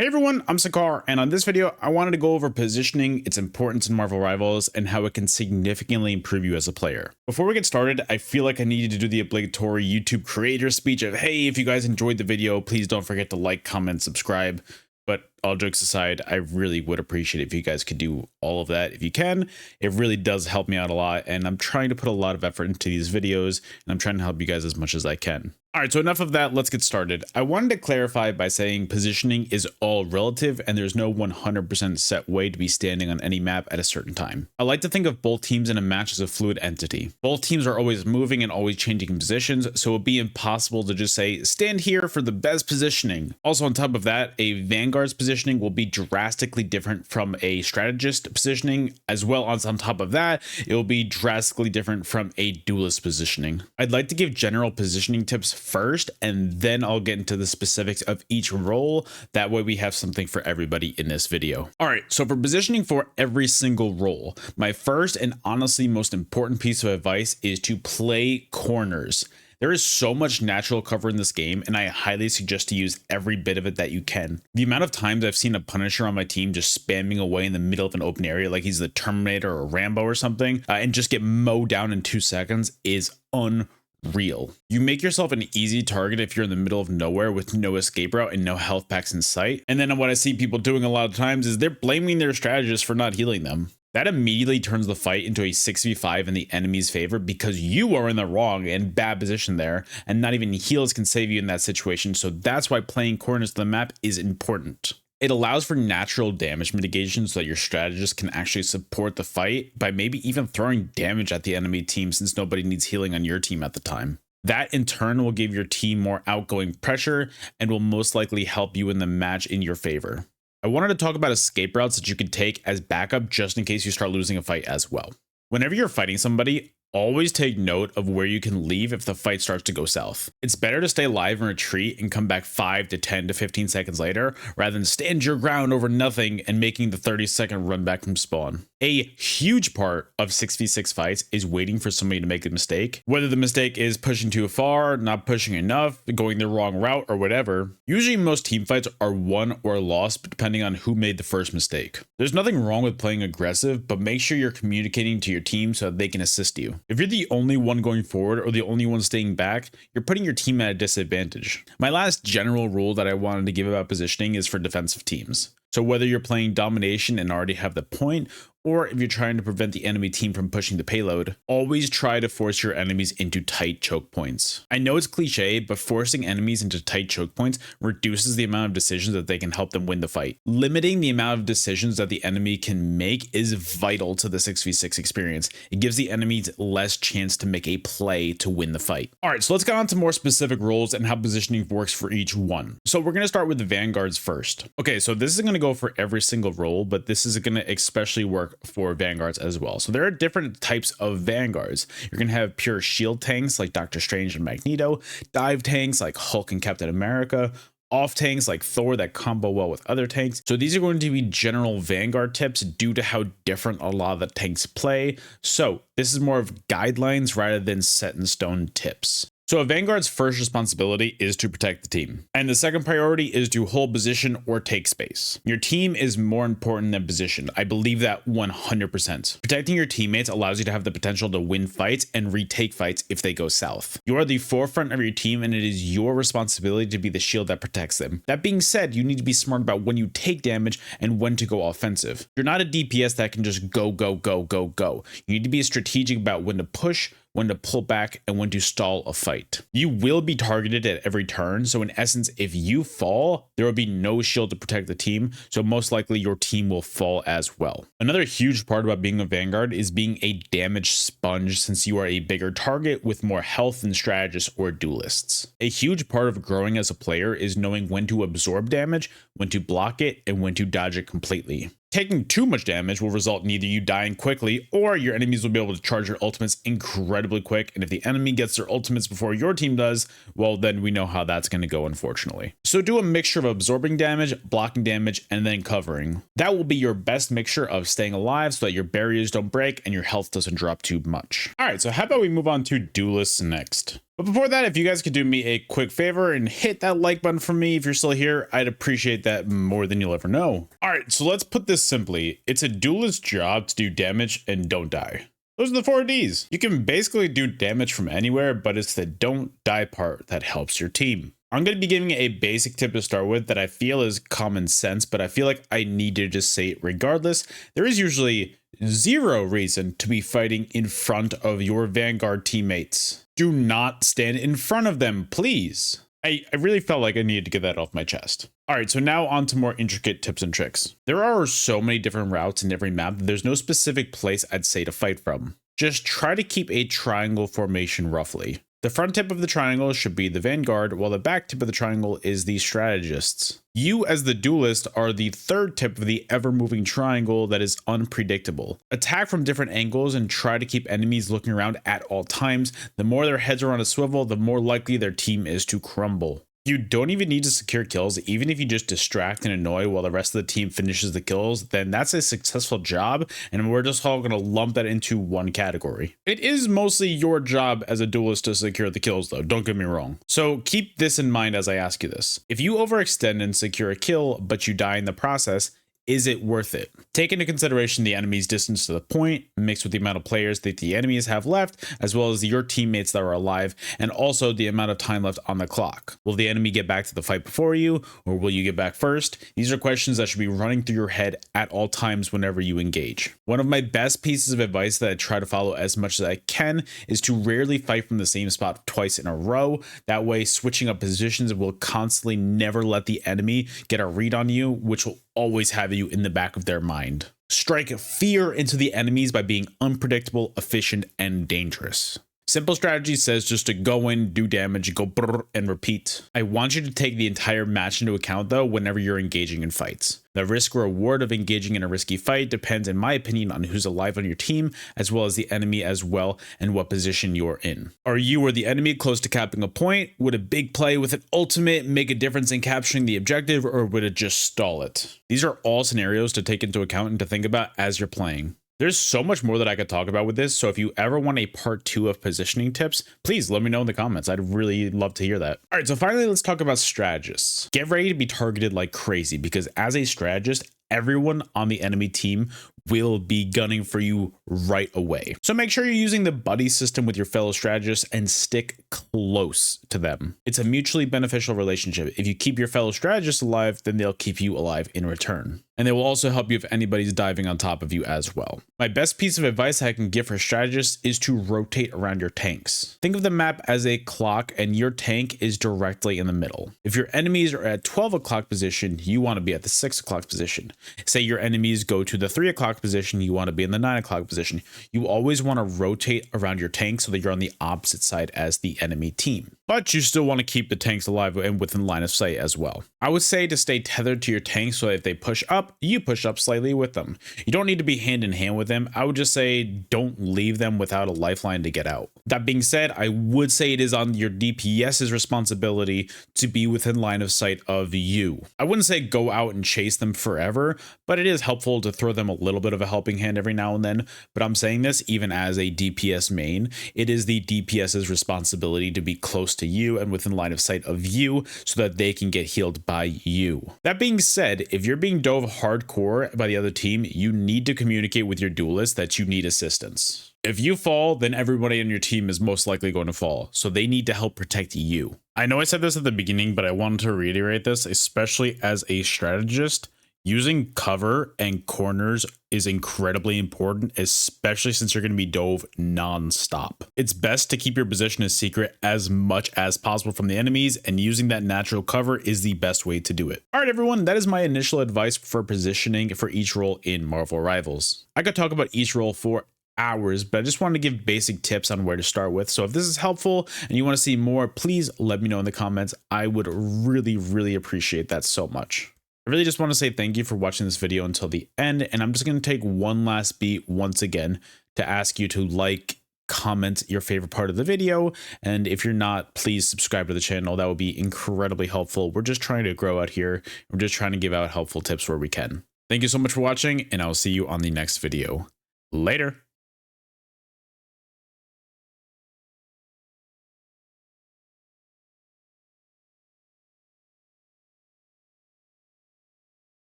Hey everyone, I'm Sakar, and on this video, I wanted to go over positioning, its importance in Marvel Rivals, and how it can significantly improve you as a player. Before we get started, I feel like I needed to do the obligatory YouTube creator speech of, hey, if you guys enjoyed the video, please don't forget to like, comment, subscribe. But all jokes aside, I really would appreciate it if you guys could do all of that if you can. It really does help me out a lot, and I'm trying to put a lot of effort into these videos, and I'm trying to help you guys as much as I can. All right, so enough of that, let's get started. I wanted to clarify by saying positioning is all relative and there's no 100% set way to be standing on any map at a certain time. I like to think of both teams in a match as a fluid entity. Both teams are always moving and always changing positions, so it would be impossible to just say, stand here for the best positioning. Also on top of that, a Vanguard's positioning will be drastically different from a Strategist positioning, as well as on top of that, it will be drastically different from a Duelist positioning. I'd like to give general positioning tips first, and then I'll get into the specifics of each role. That way we have something for everybody in this video. All right, so for positioning for every single role, my first and honestly most important piece of advice is to play corners. There is so much natural cover in this game, and I highly suggest to use every bit of it that you can. The amount of times I've seen a Punisher on my team just spamming away in the middle of an open area like he's the Terminator or Rambo or something, and just get mowed down in 2 seconds is unreal. You make yourself an easy target if you're in the middle of nowhere with no escape route and no health packs in sight. And then what I see people doing a lot of times is they're blaming their strategist for not healing them. That immediately turns the fight into a 6v5 in the enemy's favor because you are in the wrong and bad position there, and not even heals can save you in that situation. So that's why playing corners to the map is important. It allows for natural damage mitigation so that your strategist can actually support the fight by maybe even throwing damage at the enemy team since nobody needs healing on your team at the time. That in turn will give your team more outgoing pressure and will most likely help you in the match in your favor. I wanted to talk about escape routes that you can take as backup just in case you start losing a fight as well. Whenever you're fighting somebody, always take note of where you can leave if the fight starts to go south. It's better to stay alive and retreat and come back 5 to 10 to 15 seconds later rather than stand your ground over nothing and making the 30-second run back from spawn. A huge part of 6v6 fights is waiting for somebody to make a mistake. Whether the mistake is pushing too far, not pushing enough, going the wrong route, or whatever. Usually most team fights are won or lost depending on who made the first mistake. There's nothing wrong with playing aggressive, but make sure you're communicating to your team so that they can assist you. If you're the only one going forward or the only one staying back, you're putting your team at a disadvantage. My last general rule that I wanted to give about positioning is for defensive teams. So whether you're playing domination and already have the point, or if you're trying to prevent the enemy team from pushing the payload, always try to force your enemies into tight choke points. I know it's cliche, but forcing enemies into tight choke points reduces the amount of decisions that they can help them win the fight. Limiting the amount of decisions that the enemy can make is vital to the 6v6 experience. It gives the enemies less chance to make a play to win the fight. All right, so let's get on to more specific roles and how positioning works for each one. So we're going to start with the Vanguards first. Okay, so this is going to go for every single role, but this is going to especially work for Vanguards as well. So there are different types of Vanguards. You're going to have pure shield tanks like Doctor Strange and Magneto, dive tanks like Hulk and Captain America, off tanks like Thor that combo well with other tanks. So these are going to be general Vanguard tips due to how different a lot of the tanks play. So this is more of guidelines rather than set in stone tips. So a Vanguard's first responsibility is to protect the team. And the second priority is to hold position or take space. Your team is more important than position. I believe that 100%. Protecting your teammates allows you to have the potential to win fights and retake fights if they go south. You are the forefront of your team and it is your responsibility to be the shield that protects them. That being said, you need to be smart about when you take damage and when to go offensive. You're not a DPS that can just go. You need to be strategic about when to push, when to pull back, and when to stall a fight. You will be targeted at every turn, so in essence, if you fall, there will be no shield to protect the team, so most likely your team will fall as well. Another huge part about being a Vanguard is being a damage sponge since you are a bigger target with more health than strategists or duelists. A huge part of growing as a player is knowing when to absorb damage, when to block it, and when to dodge it completely. Taking too much damage will result in either you dying quickly or your enemies will be able to charge your ultimates incredibly quick. And if the enemy gets their ultimates before your team does, well, then we know how that's going to go, unfortunately. So do a mixture of absorbing damage, blocking damage, and then covering. That will be your best mixture of staying alive so that your barriers don't break and your health doesn't drop too much. All right, so how about we move on to duelists next? But before that, if you guys could do me a quick favor and hit that like button for me if you're still here, I'd appreciate that more than you'll ever know. All right, so let's put this simply. It's a duelist job to do damage and don't die. Those are the 4 Ds. You can basically do damage from anywhere, but it's the don't die part that helps your team. I'm going to be giving a basic tip to start with that I feel is common sense, but I feel like I need to just say it regardless. There is usually zero reason to be fighting in front of your Vanguard teammates. Do not stand in front of them, please. I really felt like I needed to get that off my chest. All right, so now on to more intricate tips and tricks. There are so many different routes in every map that there's no specific place I'd say to fight from. Just try to keep a triangle formation roughly. The front tip of the triangle should be the Vanguard, while the back tip of the triangle is the Strategists. You as the Duelist are the third tip of the ever-moving triangle that is unpredictable. Attack from different angles and try to keep enemies looking around at all times. The more their heads are on a swivel, the more likely their team is to crumble. You don't even need to secure kills. Even if you just distract and annoy while the rest of the team finishes the kills, then that's a successful job, and we're just all going to lump that into one category. It is mostly your job as a duelist to secure the kills though, don't get me wrong. So keep this in mind as I ask you this. If you overextend and secure a kill, but you die in the process, is it worth it? Take into consideration the enemy's distance to the point, mixed with the amount of players that the enemies have left, as well as your teammates that are alive, and also the amount of time left on the clock. Will the enemy get back to the fight before you, or will you get back first? These are questions that should be running through your head at all times whenever you engage. One of my best pieces of advice that I try to follow as much as I can is to rarely fight from the same spot twice in a row. That way, switching up positions will constantly never let the enemy get a read on you, which will always have you in the back of their mind. Strike fear into the enemies by being unpredictable, efficient, and dangerous. Simple strategy says just to go in, do damage, go brrr, and repeat. I want you to take the entire match into account though whenever you're engaging in fights. The risk reward of engaging in a risky fight depends, in my opinion, on who's alive on your team, as well as the enemy as well, and what position you're in. Are you or the enemy close to capping a point? Would a big play with an ultimate make a difference in capturing the objective, or would it just stall it? These are all scenarios to take into account and to think about as you're playing. There's so much more that I could talk about with this, so if you ever want a part 2 of positioning tips, please let me know in the comments. I'd really love to hear that. All right, so finally, let's talk about strategists. Get ready to be targeted like crazy, because as a strategist, everyone on the enemy team will be gunning for you right away. So make sure you're using the buddy system with your fellow strategists and stick close to them. It's a mutually beneficial relationship. If you keep your fellow strategists alive, then they'll keep you alive in return. And they will also help you if anybody's diving on top of you as well. My best piece of advice I can give for strategists is to rotate around your tanks. Think of the map as a clock and your tank is directly in the middle. If your enemies are at 12 o'clock position, you want to be at the 6 o'clock position. Say your enemies go to the 3 o'clock position, you want to be in the 9 o'clock position. You always want to rotate around your tank so that you're on the opposite side as the enemy team. But you still want to keep the tanks alive and within line of sight as well. I would say to stay tethered to your tank so that if they push up, you push up slightly with them. You don't need to be hand in hand with them. I would just say don't leave them without a lifeline to get out. That being said, I would say it is on your DPS's responsibility to be within line of sight of you. I wouldn't say go out and chase them forever, but it is helpful to throw them a little bit of a helping hand every now and then. But I'm saying this even as a DPS main, it is the DPS's responsibility to be close to you and within line of sight of you so that they can get healed by you. That being said, if you're being dove hardcore by the other team, you need to communicate with your duelist that you need assistance. If you fall, then everybody on your team is most likely going to fall, so they need to help protect you. I know I said this at the beginning, but I wanted to reiterate this, especially as a strategist. Using cover and corners is incredibly important, especially since you're going to be dove non-stop. It's best to keep your position a secret as much as possible from the enemies, and using that natural cover is the best way to do it. All right, everyone, that is my initial advice for positioning for each role in Marvel Rivals. I could talk about each role for hours, but I just wanted to give basic tips on where to start with. So if this is helpful and you want to see more, please let me know in the comments. I would really appreciate that so much. I really just want to say thank you for watching this video until the end, and I'm just going to take one last beat once again to ask you to like, comment your favorite part of the video, and if you're not, please subscribe to the channel. That would be incredibly helpful. We're just trying to grow out here. We're just trying to give out helpful tips where we can. Thank you so much for watching, and I'll see you on the next video. Later.